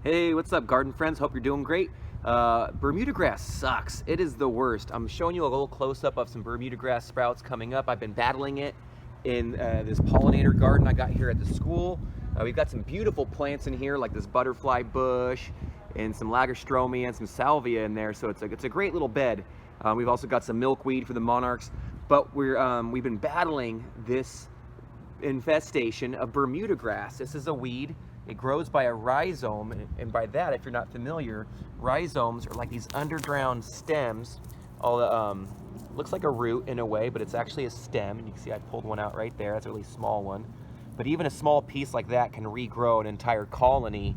Hey, what's up, garden friends? Hope you're doing great. Bermuda grass sucks. It is the worst. I'm showing you a little close-up of some Bermuda grass sprouts coming up. I've been battling it in this pollinator garden I got here at the school. We've got some beautiful plants in here, like this butterfly bush and some lagerstroemia and some salvia in there. So it's a great little bed. We've also got some milkweed for the monarchs, but we've been battling this infestation of Bermuda grass. This is a weed. It grows by a rhizome, and by that, if you're not familiar, rhizomes are like these underground stems. Looks like a root in a way, but it's actually a stem. And you can see I pulled one out right there. That's a really small one. But even a small piece like that can regrow an entire colony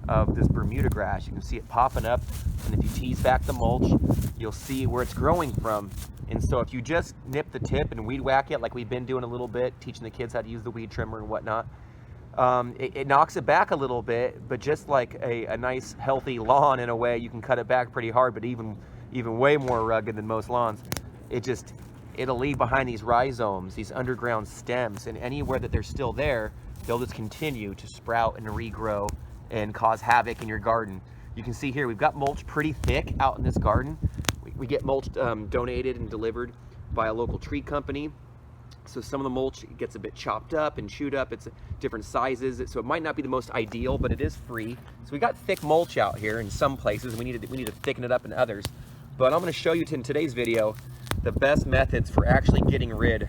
of this Bermuda grass. You can see it popping up, and if you tease back the mulch, you'll see where it's growing from. And so if you just nip the tip and weed whack it like we've been doing a little bit, teaching the kids how to use the weed trimmer and whatnot, it knocks it back a little bit, but just like a nice healthy lawn in a way, you can cut it back pretty hard, but even way more rugged than most lawns. It'll leave behind these rhizomes, these underground stems, and anywhere that they're still there, they'll just continue to sprout and regrow and cause havoc in your garden. You can see here, we've got mulch pretty thick out in this garden. We get mulch donated and delivered by a local tree company. So some of the mulch gets a bit chopped up and chewed up. It's different sizes, so it might not be the most ideal, but it is free. So we got thick mulch out here in some places. We need to thicken it up in others. But I'm going to show you in today's video the best methods for actually getting rid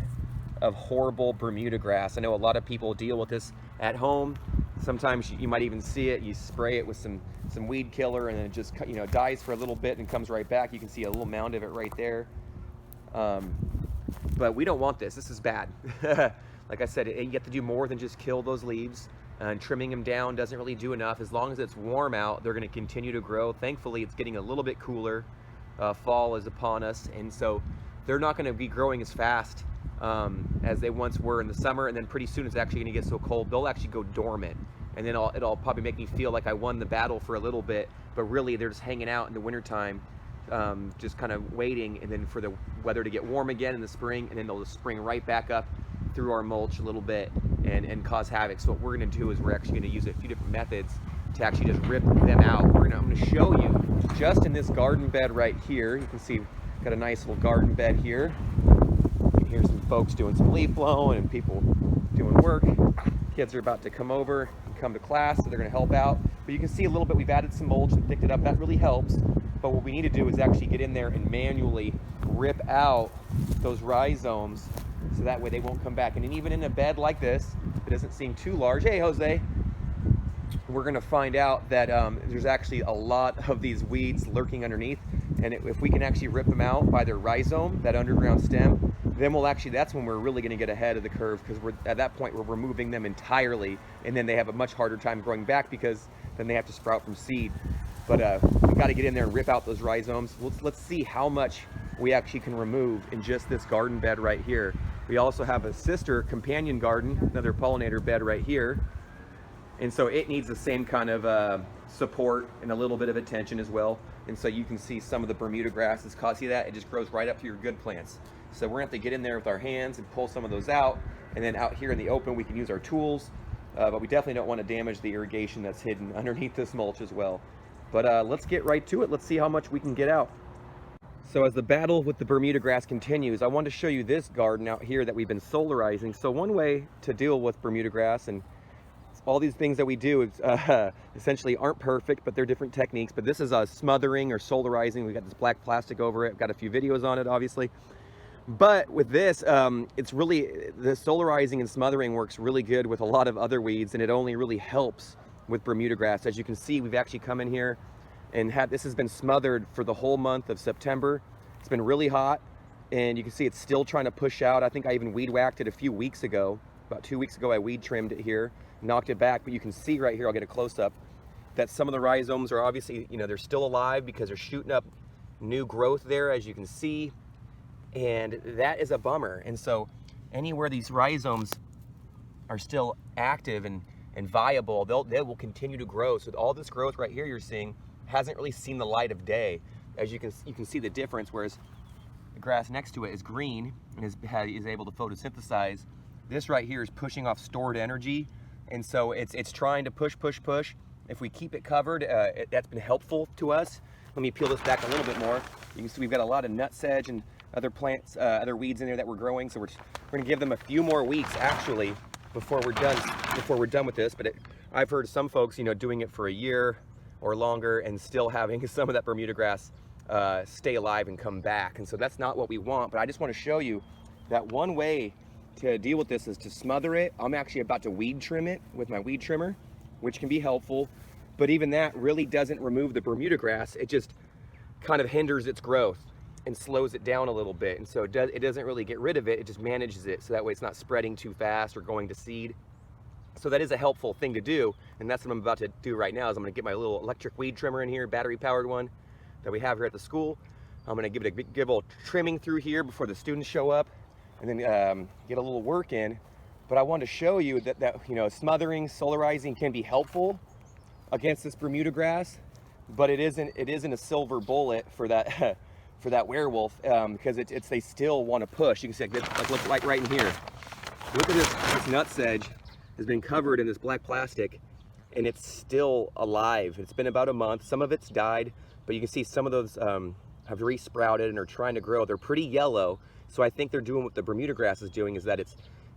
of horrible Bermuda grass. I know a lot of people deal with this at home. Sometimes you might even see it. You spray it with some weed killer, and then it just dies for a little bit and comes right back. You can see a little mound of it right there. But we don't want this. This is bad. Like I said, you have to do more than just kill those leaves, and trimming them down doesn't really do enough. As long as it's warm out, they're going to continue to grow. Thankfully, it's getting a little bit cooler. Fall is upon us, and so they're not going to be growing as fast as they once were in the summer, and then pretty soon it's actually going to get so cold they'll actually go dormant, and then it'll probably make me feel like I won the battle for a little bit, but really they're just hanging out in the wintertime, just kind of waiting, and then for the weather to get warm again in the spring, and then they'll just spring right back up through our mulch a little bit and cause havoc. So what we're going to do is we're actually going to use a few different methods to actually just rip them out. I'm going to show you just in this garden bed right here. You can see got a nice little garden bed here. You can hear some folks doing some leaf blowing and people doing work. Kids are about to come over and come to class, so they're going to help out. But you can see a little bit, we've added some mulch and thicked it up. That really helps. But what we need to do is actually get in there and manually rip out those rhizomes, so that way they won't come back. And then even in a bed like this, it doesn't seem too large. Hey, Jose. We're going to find out that there's actually a lot of these weeds lurking underneath, and if we can actually rip them out by their rhizome, that underground stem, then that's when we're really going to get ahead of the curve, because at that point we're removing them entirely, and then they have a much harder time growing back, because then they have to sprout from seed. But we've got to get in there and rip out those rhizomes. Let's see how much we actually can remove in just this garden bed right here. We also have a sister companion garden, another pollinator bed right here. And so it needs the same kind of support and a little bit of attention as well. And so you can see some of the Bermuda grasses cause you that. It just grows right up to your good plants. So we're going to have to get in there with our hands and pull some of those out. And then out here in the open, we can use our tools. But we definitely don't want to damage the irrigation that's hidden underneath this mulch as well. But let's get right to it. Let's see how much we can get out. So as the battle with the Bermuda grass continues, I wanted to show you this garden out here that we've been solarizing. So one way to deal with Bermuda grass, and all these things that we do essentially aren't perfect, but they're different techniques. But this is a smothering or solarizing. We've got this black plastic over it. I've got a few videos on it, obviously. But with this, it's really, the solarizing and smothering works really good with a lot of other weeds, and it only really helps with Bermuda grass. As you can see, we've actually come in here and this has been smothered for the whole month of September. It's been really hot, and you can see it's still trying to push out. I think I even weed whacked it a few weeks ago. About 2 weeks ago, I weed trimmed it here, knocked it back, but you can see right here, I'll get a close-up, that some of the rhizomes are obviously, they're still alive because they're shooting up new growth there, as you can see, and that is a bummer. And so anywhere these rhizomes are still active and viable, they will continue to grow. So all this growth right here you're seeing hasn't really seen the light of day. As you can see the difference, whereas the grass next to it is green and is able to photosynthesize. This right here is pushing off stored energy, and so it's trying to push, if we keep it covered, that's been helpful to us. Let me peel this back a little bit more. You can see we've got a lot of nutsedge and other plants, other weeds in there that we're growing. So we're going to give them a few more weeks actually before we're done with this. But I've heard some folks, you know, doing it for a year or longer and still having some of that Bermuda grass stay alive and come back. And so that's not what we want. But I just want to show you that one way to deal with this is to smother it. I'm actually about to weed trim it with my weed trimmer, which can be helpful. But even that really doesn't remove the Bermuda grass. It just kind of hinders its growth and slows it down a little bit. And so it doesn't really get rid of it, it just manages it so that way it's not spreading too fast or going to seed. So that is a helpful thing to do, and that's what I'm about to do right now. Is I'm going to get my little electric weed trimmer in here, battery powered one that we have here at the school. I'm going to give it a little trimming through here before the students show up, and then get a little work in. But I want to show you that you know, smothering, solarizing can be helpful against this Bermuda grass, but it isn't a silver bullet for that for that werewolf, because they still want to push. You can see look right in here. Look at this nutsedge has been covered in this black plastic, and it's still alive. It's been about a month. Some of it's died, but you can see some of those have re-sprouted and are trying to grow. They're pretty yellow, so I think they're doing what the Bermuda grass is doing, is that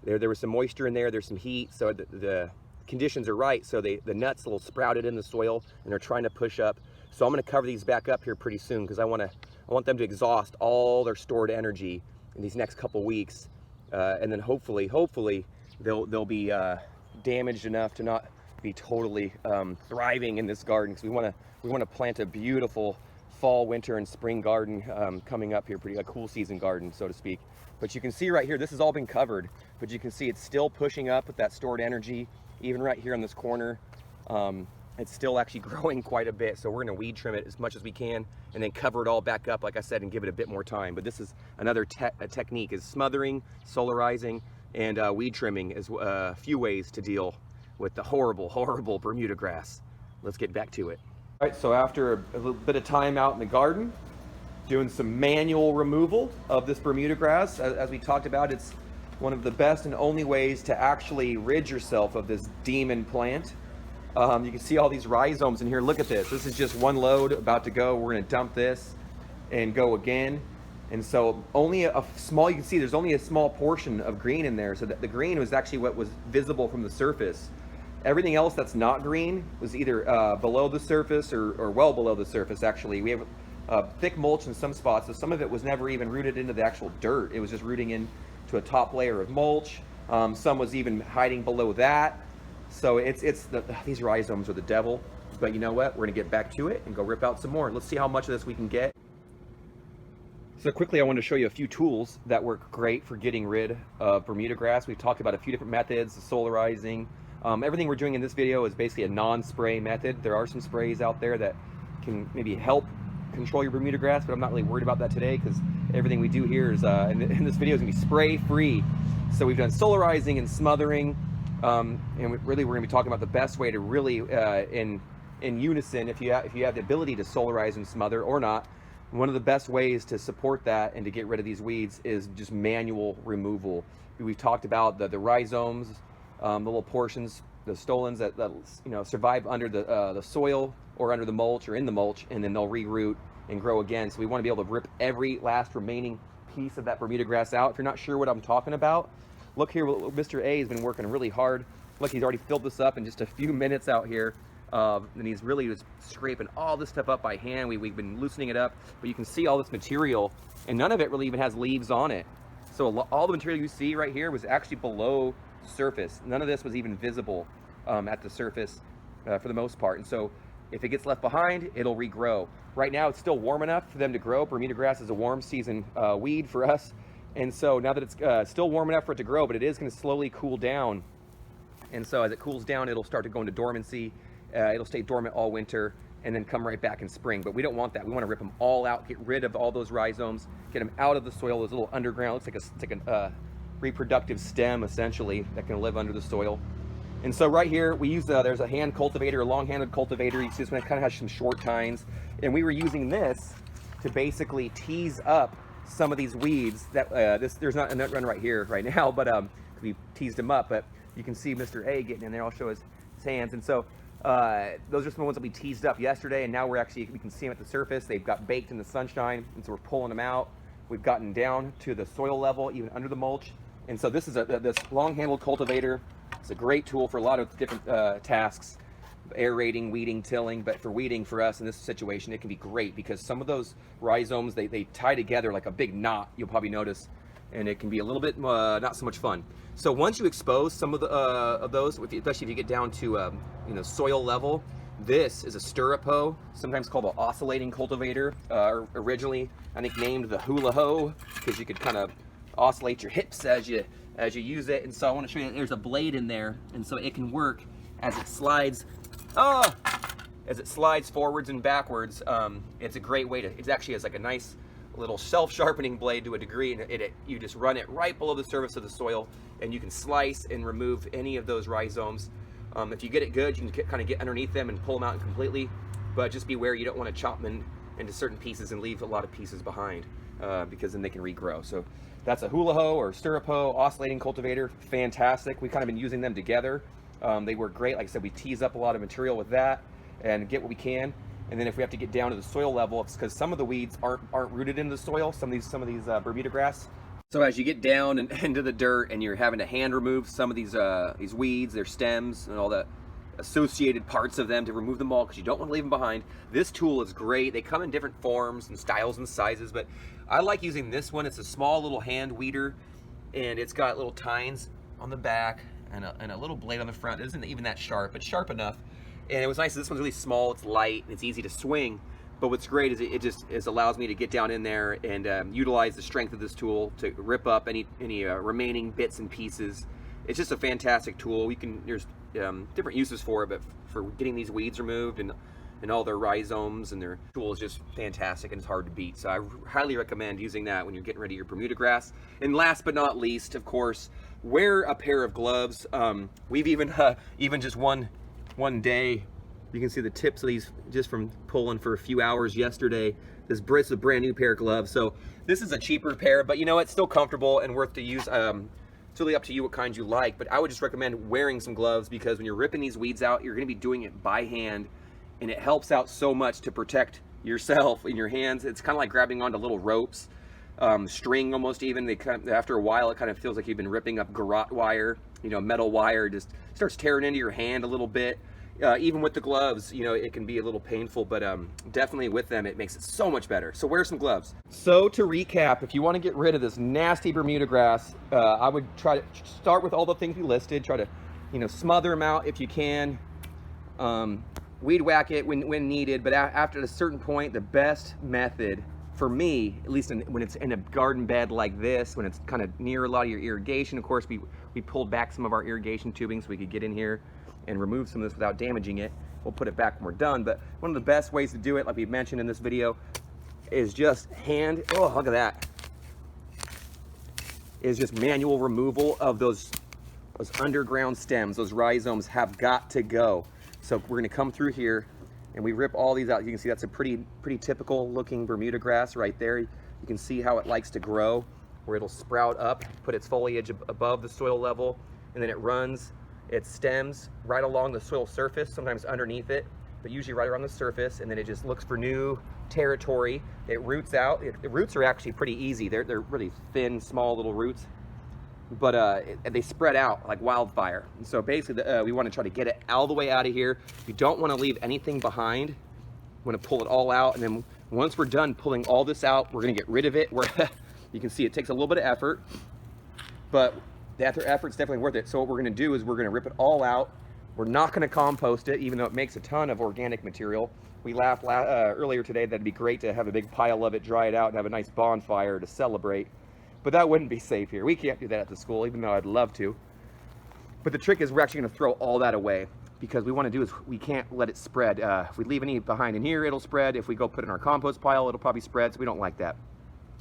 there was some moisture in there, there's some heat, so the conditions are right, so the nuts will sprouted in the soil and they're trying to push up. So I'm going to cover these back up here pretty soon, because I want them to exhaust all their stored energy in these next couple weeks, and then hopefully they'll be damaged enough to not be totally thriving in this garden, because we want to plant a beautiful fall, winter, and spring garden coming up here, a cool season garden, so to speak. But you can see right here, this has all been covered, but you can see it's still pushing up with that stored energy. Even right here in this corner, it's still actually growing quite a bit. So we're going to weed trim it as much as we can and then cover it all back up, like I said, and give it a bit more time. But this is another technique, is smothering, solarizing, and weed trimming is a few ways to deal with the horrible Bermuda grass. Let's get back to it. All right, so after a little bit of time out in the garden, doing some manual removal of this Bermuda grass, as we talked about, it's one of the best and only ways to actually rid yourself of this demon plant. You can see all these rhizomes in here. Look at this. This is just one load about to go. We're going to dump this and go again. And so only you can see there's only a small portion of green in there. So that the green was actually what was visible from the surface. Everything else that's not green was either below the surface or well below the surface, actually. We have thick mulch in some spots, so some of it was never even rooted into the actual dirt. It was just rooting in to a top layer of mulch. Some was even hiding below that. So these rhizomes are the devil. But you know what? We're gonna get back to it and go rip out some more. Let's see how much of this we can get. So quickly, I want to show you a few tools that work great for getting rid of Bermuda grass. We've talked about a few different methods, the solarizing. Everything we're doing in this video is basically a non-spray method. There are some sprays out there that can maybe help control your Bermuda grass, but I'm not really worried about that today, because everything we do here is in this video is gonna be spray free. So we've done solarizing and smothering, and we're gonna be talking about the best way to really in unison, if you have the ability to solarize and smother or not. One of the best ways to support that and to get rid of these weeds is just manual removal. We've talked about the rhizomes, the little portions, the stolons that survive under the soil or under the mulch or in the mulch, and then they'll reroot and grow again. So we want to be able to rip every last remaining piece of that Bermuda grass out. If you're not sure what I'm talking about, look here. Mr. A has been working really hard. Look, he's already filled this up in just a few minutes out here. And he's really just scraping all this stuff up by hand. We've been loosening it up, but you can see all this material, and none of it really even has leaves on it. So all the material you see right here was actually below surface. None of this was even visible at the surface for the most part. And so if it gets left behind, it'll regrow. Right now, it's still warm enough for them to grow. Bermuda grass is a warm season weed for us. And so now that it's still warm enough for it to grow, but it is going to slowly cool down. And so as it cools down, it'll start to go into dormancy. It'll stay dormant all winter and then come right back in spring. But we don't want that. We want to rip them all out, get rid of all those rhizomes, get them out of the soil. Those little underground, looks like a reproductive stem, essentially, that can live under the soil. And so right here, we use, there's a hand cultivator, a long-handed cultivator. You see this one kind of has some short tines. And we were using this to basically tease up some of these weeds that, there's not a nut run right here right now, but we teased them up. But you can see Mr. A getting in there. I'll show his hands. And so Those are some ones that we teased up yesterday, and now we can see them at the surface. They've got baked in the sunshine, and so we're pulling them out. We've gotten down to the soil level, even under the mulch. And so this is this long-handled cultivator. It's a great tool for a lot of different tasks, aerating, weeding, tilling. But for weeding, for us in this situation, it can be great because some of those rhizomes, they tie together like a big knot, you'll probably notice, and it can be a little bit not so much fun. So once you expose some of those, especially if you get down to soil level, this is a stirrup hoe, sometimes called an oscillating cultivator. Originally, I think named the hula hoe because you could kind of oscillate your hips as you use it. And so I want to show you that there's a blade in there, and so it can work as it slides. As it slides forwards and backwards. It's a great way to. It actually has like a nice little self-sharpening blade to a degree, and you just run it right below the surface of the soil, and you can slice and remove any of those rhizomes. If you get it good, you can kind of get underneath them and pull them out completely, but just beware you don't want to chop them into certain pieces and leave a lot of pieces behind, because then they can regrow. So that's a hula hoe or stirrup hoe, oscillating cultivator, fantastic. We've kind of been using them together. They work great. Like I said, we tease up a lot of material with that and get what we can. And then if we have to get down to the soil level, it's because some of the weeds aren't rooted into the soil. Some of these Bermuda grass. So as you get down and into the dirt, and you're having to hand remove some of these weeds, their stems, and all the associated parts of them to remove them all because you don't want to leave them behind. This tool is great. They come in different forms and styles and sizes, but I like using this one. It's a small little hand weeder, and it's got little tines on the back and a little blade on the front. It isn't even that sharp, but sharp enough. And it was nice. This one's really small. It's light and it's easy to swing. But what's great is it just allows me to get down in there and utilize the strength of this tool to rip up any remaining bits and pieces. It's just a fantastic tool. There's different uses for it, but for getting these weeds removed and all their rhizomes, and their tool is just fantastic and it's hard to beat. So I highly recommend using that when you're getting rid of your Bermuda grass. And last but not least, of course, wear a pair of gloves. We've even just one day, you can see the tips of these just from pulling for a few hours yesterday. This is a brand new pair of gloves. So this is a cheaper pair, but you know, it's still comfortable and worth to use. It's really up to you what kinds you like, but I would just recommend wearing some gloves because when you're ripping these weeds out, you're gonna be doing it by hand, and it helps out so much to protect yourself in your hands. It's kind of like grabbing onto little ropes, string almost even. After a while, it kind of feels like you've been ripping up garrote wire, metal wire, just starts tearing into your hand a little bit. Even with the gloves, it can be a little painful, but definitely with them, it makes it so much better. So wear some gloves. So to recap, if you want to get rid of this nasty Bermuda grass, I would try to start with all the things we listed. Try to, smother them out if you can. Weed whack it when needed, but after a certain point, the best method for me, at least when it's in a garden bed like this, when it's kind of near a lot of your irrigation. Of course, we pulled back some of our irrigation tubing so we could get in here and remove some of this without damaging it. We'll put it back when we're done, but one of the best ways to do it, like we mentioned in this video, is just look at that, is just manual removal of those underground stems. Those rhizomes have got to go. So we're gonna come through here and we rip all these out. You can see that's a pretty typical looking Bermuda grass right there. You can see how it likes to grow, where it'll sprout up, put its foliage above the soil level, and then it runs its stems right along the soil surface, sometimes underneath it, but usually right around the surface, and then it just looks for new territory. It roots out. The roots are actually pretty easy. They're really thin, small little roots, but they spread out like wildfire. And so basically, we want to try to get it all the way out of here. We don't want to leave anything behind. We want to pull it all out, and then once we're done pulling all this out, we're going to get rid of it. You can see it takes a little bit of effort, but the effort's definitely worth it. So what we're going to do is we're going to rip it all out. We're not going to compost it, even though it makes a ton of organic material. We laughed earlier today that it'd be great to have a big pile of it, dry it out, and have a nice bonfire to celebrate. But that wouldn't be safe here. We can't do that at the school, even though I'd love to. But the trick is we're actually going to throw all that away, because we want to do is we can't let it spread. If we leave any behind in here, it'll spread. If we go put it in our compost pile, it'll probably spread, so we don't like that.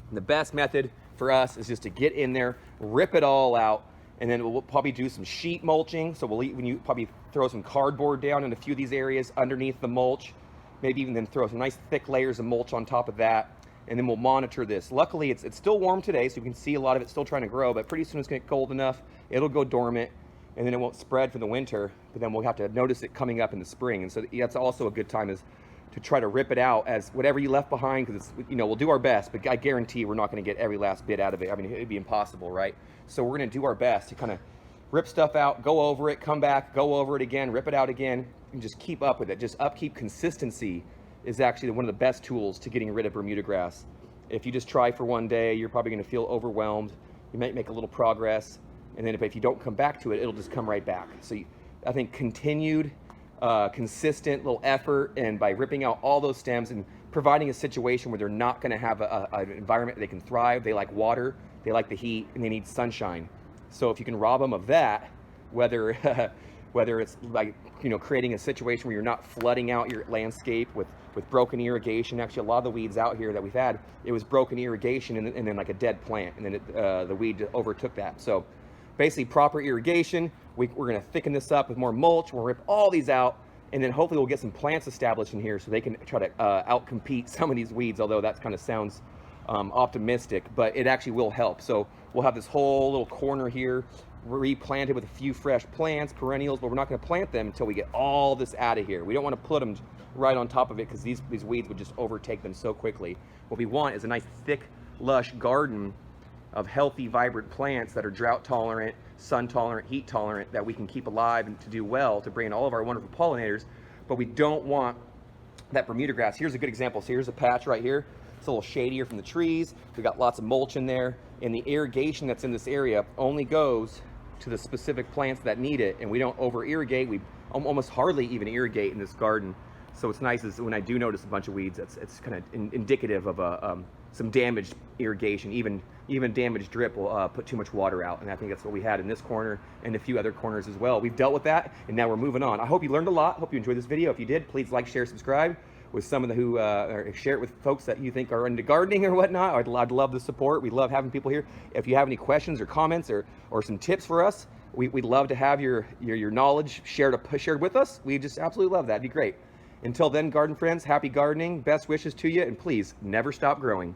And the best method for us is just to get in there, rip it all out, and then we'll probably do some sheet mulching. So you probably throw some cardboard down in a few of these areas underneath the mulch, maybe even then throw some nice thick layers of mulch on top of that, and then we'll monitor this. Luckily, it's still warm today, so you can see a lot of it still trying to grow, but pretty soon it's gonna get cold enough, it'll go dormant. and then it won't spread for the winter, but then we'll have to notice it coming up in the spring. And so that's also a good time is to try to rip it out as whatever you left behind, because it's, you know, we'll do our best, but I guarantee we're not going to get every last bit out of it. I mean, it'd be impossible, right? So we're going to do our best to kind of rip stuff out, go over it, come back, go over it again, rip it out again, and just keep up with it. Just upkeep consistency is actually one of the best tools to getting rid of Bermuda grass. If you just try for one day, you're probably going to feel overwhelmed. You might make a little progress, and then if you don't come back to it, it'll just come right back. So I think continued, consistent little effort, and by ripping out all those stems and providing a situation where they're not going to have an environment they can thrive. They like water, they like the heat, and they need sunshine. So if you can rob them of that, whether whether it's like, you know, creating a situation where you're not flooding out your landscape with broken irrigation. Actually, a lot of the weeds out here that we've had, it was broken irrigation and then like a dead plant, and then the weed overtook that. So basically proper irrigation. We're going to thicken this up with more mulch. We'll rip all these out, and then hopefully we'll get some plants established in here so they can try to outcompete some of these weeds, although that kind of sounds optimistic, but it actually will help. So we'll have this whole little corner here replanted with a few fresh plants, perennials, but we're not going to plant them until we get all this out of here. We don't want to put them right on top of it because these weeds would just overtake them so quickly. What we want is a nice thick, lush garden of healthy, vibrant plants that are drought tolerant, sun tolerant, heat tolerant, that we can keep alive and to do well to bring in all of our wonderful pollinators. But we don't want that Bermuda grass. Here's a good example. So here's a patch right here. It's a little shadier from the trees. We got lots of mulch in there, and the irrigation that's in this area only goes to the specific plants that need it, and we don't over irrigate. We almost hardly even irrigate in this garden. So what's nice is when I do notice a bunch of weeds, it's kind of indicative of some damaged irrigation. Even damaged drip will put too much water out, and I think that's what we had in this corner and a few other corners as well. We've dealt with that, and now we're moving on. I hope you learned a lot. Hope you enjoyed this video. If you did, please like, share, subscribe with some of the who share it with folks that you think are into gardening or whatnot. I'd love the support. We love having people here. If you have any questions or comments or some tips for us, we'd love to have your knowledge shared with us. We just absolutely love that. It'd be great. Until then, garden friends, happy gardening, best wishes to you, and please never stop growing.